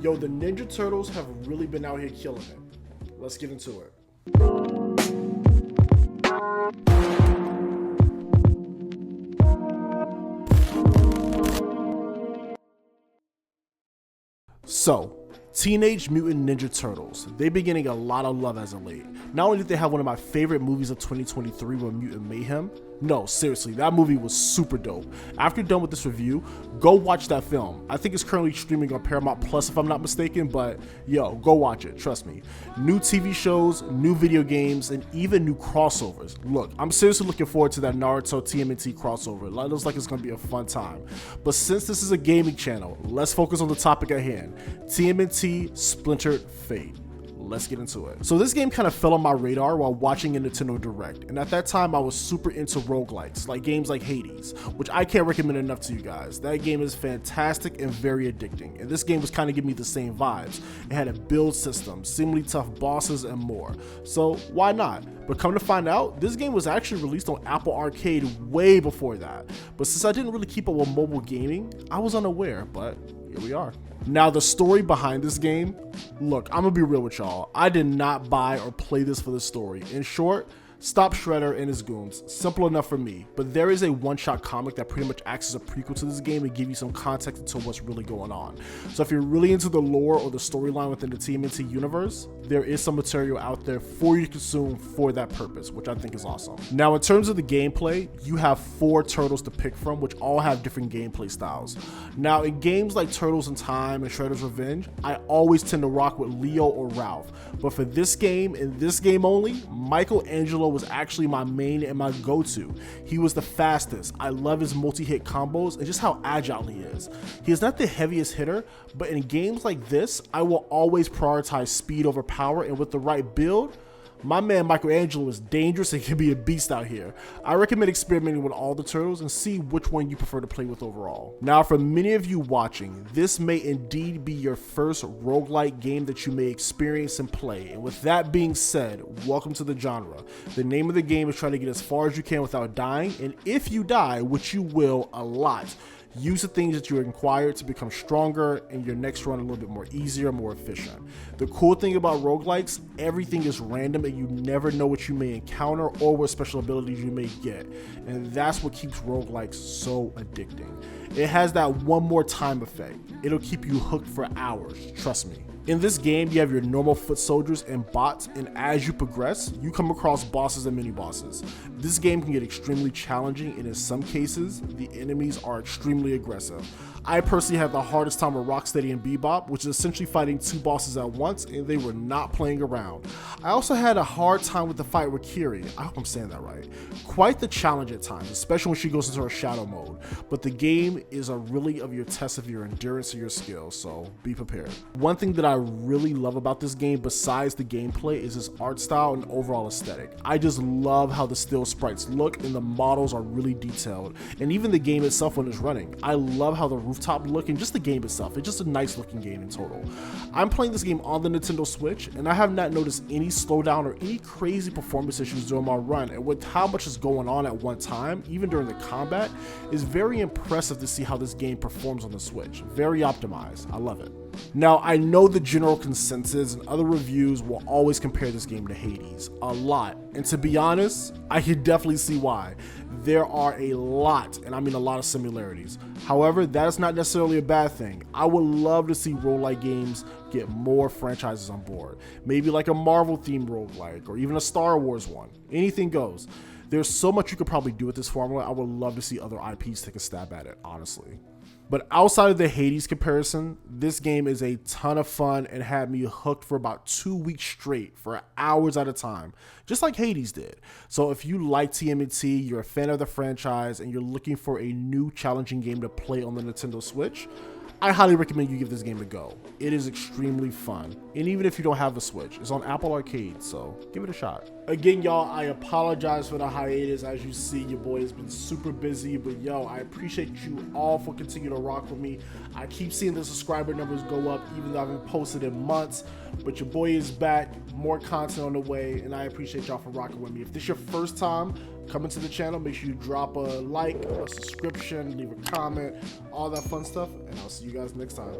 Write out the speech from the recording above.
Yo, the Ninja Turtles have really been out here killing it. Let's get into it. So, Teenage Mutant Ninja Turtles. They've been getting a lot of love as of late. Not only did they have one of my favorite movies of 2023 with Mutant Mayhem, no, seriously, that movie was super dope. After you're done with this review, go watch that film. I think it's currently streaming on Paramount Plus if I'm not mistaken, but yo, go watch it, trust me. New TV shows, new video games, and even new crossovers. Look, I'm seriously looking forward to that Naruto TMNT crossover. It looks like it's gonna be a fun time. But since this is a gaming channel, let's focus on the topic at hand. TMNT Splintered Fate. Let's get into it. So this game kind of fell on my radar while watching a Nintendo Direct, and at that time I was super into roguelikes, like games like Hades, which I can't recommend enough to you guys. That game is fantastic and very addicting, and this game was kind of giving me the same vibes. It had a build system, seemingly tough bosses, and more. So why not? But come to find out, this game was actually released on Apple Arcade way before that. But since I didn't really keep up with mobile gaming, I was unaware, but here we are. Now, the story behind this game, look, I'm gonna be real with y'all. I did not buy or play this for the story. In short, stop Shredder and his goons. Simple enough for me. But there is a one-shot comic that pretty much acts as a prequel to this game and give you some context into what's really going on. So if you're really into the lore or the storyline within the TMNT universe, there is some material out there for you to consume for that purpose, which I think is awesome. Now, in terms of the gameplay, you have 4 turtles to pick from, which all have different gameplay styles. Now, in games like Turtles in Time and Shredder's Revenge, I always tend to rock with Leo or Ralph. But for this game, and this game only, Michelangelo was actually my main and my go-to. He was the fastest. I love his multi-hit combos and just how agile he is. He is not the heaviest hitter, but in games like this, I will always prioritize speed over power, and with the right build, my man Michelangelo is dangerous and can be a beast out here. I recommend experimenting with all the turtles and see which one you prefer to play with overall. Now, for many of you watching, this may indeed be your first roguelike game that you may experience and play. And with that being said, welcome to the genre. The name of the game is trying to get as far as you can without dying, and if you die, which you will a lot, use the things that you require to become stronger and your next run a little bit more easier, more efficient. The cool thing about roguelikes, everything is random and you never know what you may encounter or what special abilities you may get. And that's what keeps roguelikes so addicting. It has that one more time effect. It'll keep you hooked for hours, trust me. In this game, you have your normal foot soldiers and bots, and as you progress, you come across bosses and mini-bosses. This game can get extremely challenging, and in some cases, the enemies are extremely aggressive. I personally had the hardest time with Rocksteady and Bebop, which is essentially fighting 2 bosses at once, and they were not playing around. I also had a hard time with the fight with Kiri. I hope I'm saying that right. Quite the challenge at times, especially when she goes into her shadow mode. But the game is a really of your test of your endurance and your skill, so be prepared. One thing that I really love about this game, besides the gameplay, is its art style and overall aesthetic. I just love how the still sprites look and the models are really detailed. And even the game itself when it's running. I love how the rooftop look and just the game itself. It's just a nice looking game in total. I'm playing this game on the Nintendo Switch, and I have not noticed any slowdown or any crazy performance issues during my run. And with how much is going on at one time, even during the combat, it's very impressive to see how this game performs on the Switch. Very optimized. I love it. Now, I know the general consensus and other reviews will always compare this game to Hades, a lot, and to be honest, I can definitely see why. There are a lot, and I mean a lot of similarities. However, that is not necessarily a bad thing. I would love to see roguelike games get more franchises on board. Maybe like a Marvel-themed roguelike, or even a Star Wars one. Anything goes. There's so much you could probably do with this formula. I would love to see other IPs take a stab at it, honestly. But outside of the Hades comparison, this game is a ton of fun and had me hooked for about 2 weeks straight for hours at a time, just like Hades did. So if you like TMNT, you're a fan of the franchise, and you're looking for a new challenging game to play on the Nintendo Switch, I highly recommend you give this game a go. It is extremely fun, and even if you don't have a Switch, it's on Apple Arcade, so give it a shot. Again, y'all, I apologize for the hiatus. As you see, your boy has been super busy, but yo, I appreciate you all for continuing to rock with me. I keep seeing the subscriber numbers go up, even though I haven't posted in months, but your boy is back, more content on the way, and I appreciate y'all for rocking with me. If this is your first time coming to the channel, make sure you drop a like, a subscription, leave a comment, all that fun stuff, and I'll see you guys next time.